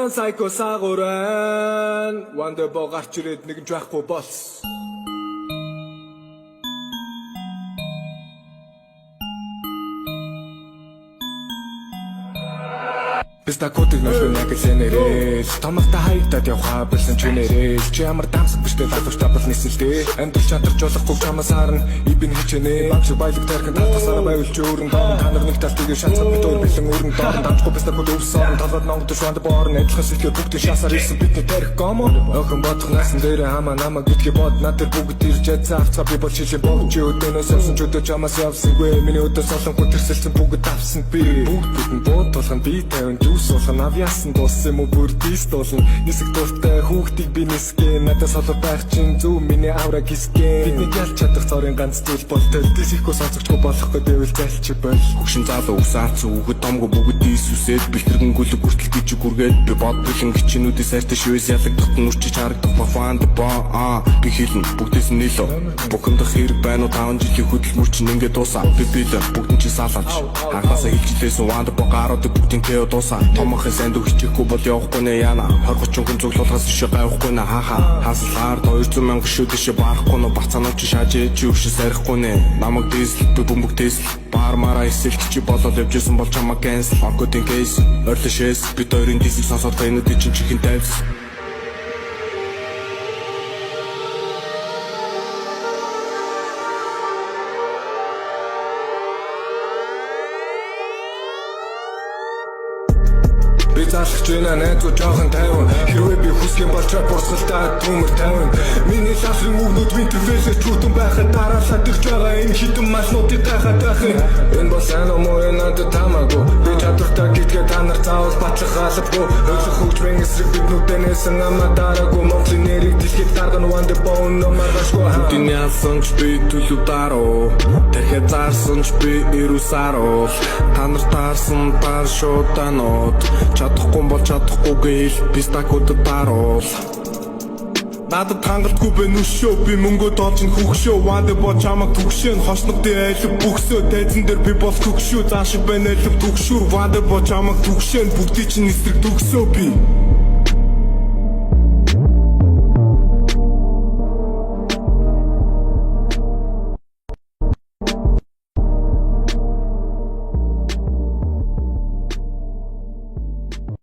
Psycho Saguran Wonderbo гарч ирээд нэг ч байхгүй болс. Биста котыг нөхөн яг сэнэрээс томогтой хаягдаад явхаа болсон ч нэрээс чи ямар дамсаг биштэй дадвч табал нисэлтэй амьдрал чандарч болохгүй чамаас харна ибин хичнээн багш байлг тархан татсараа байвал ч өөрөн доо та нар нэг тал тийг шатсад бид өөр бэлэн өрн доор дамжгүй биста код өвсөн талаад нонгод шванд боорн адилхан сэтгэл бүгдийн шасаар ирсэн бидний тарих гомо охин бодох насан дээр хамаа намаа гэдгийг бод надад бүгд ирж авцаа би бол чилээ богч өдөнөөс авсан ч өдөө чамаас явсангүй миний өдөө солонгүй тэрсэлсэн бүгд авсан би бүгд бүтэн бод толгон би тавин Суулган авьяасан дууссан юм уу бүр дистуулна нисэг дуртай хүүхдийг би нисгэн надад солоо байх чинь зөв миний авра гисгэн бидний ялч чадах цорын ганц зүйл бол дэлдисэхгүй сонсогчгүй болохгүй дэвэл залч бол хөгшин залуу усаарц үгэд томго бүгд Иесусэд бэлтгэн гүлэг хүртэл гэж гүргээд би бодболон гिचнүүдээс сайртай шивээс ялагдах нүрчиж харагдах бафанд ба би хэлнэ бүгдээс нь нэлөө бухимдах хэрэг байна уу 5 жилийн хөдөлмөр чинь ингээд дуусаа би билээ бүгд чи салаач хагасаа хилжилээс ванд ба гарууд бүгдийн кео дуусаа томхон санд хичээхгүй бол явахгүй нэ яана 20-30 хүн цуглуулгаас ишээ гайхгүй нэ хааслаар 200 мянга шүд ишээ барахгүй нэ бацаанууд чи шааж чи өвшө сарахгүй нэ намайг дээсл би бөмбөг дээсл бармаараа эсэлт чи болоод явжсэн бол чамаа кэнсл маркетинг кейс ойрлошээс бид хоёрын диск сонсоод байнууд чинь чихэн тавьс Би залхаж байна найзуу жоохон тайван хэрвээ би хүсгэн бол чад бурсгалтай төмөр тавин миний ласрын үгнүүд винтервэсээ чүтэн байхад дараалаад ирж байгаа энэ хитэн малнуудыг гайхаад байх энэ бол сайн уу муу надад тамаагүй би чадвартай гэдгээ та нар заавал батлах албагүй өглөх хөгж мэн эсрэг биднүүдээс амаа дараагүй Монголын нэрийг дэлхийд дарган Wonderbo маргашгүй бидний алсанч би төлөв даруу дахиад зарсан ч би ирусаруу та нар таарсан таар шууданууд чадахгүй бол чадахгүйгээ хэл пистакууд даруул надад хангалтгүй бэ нүшөө би мөнгө тоолж хөгшөө Wonderbo чамаг түгшэн хосногдын айлг бүхсөө тайзан дээр би бол хөгшөө заашиг байна айлг түгшүүр Wonderbo чамаг түгшэн бүгдий чинь эсрэг төгсөө би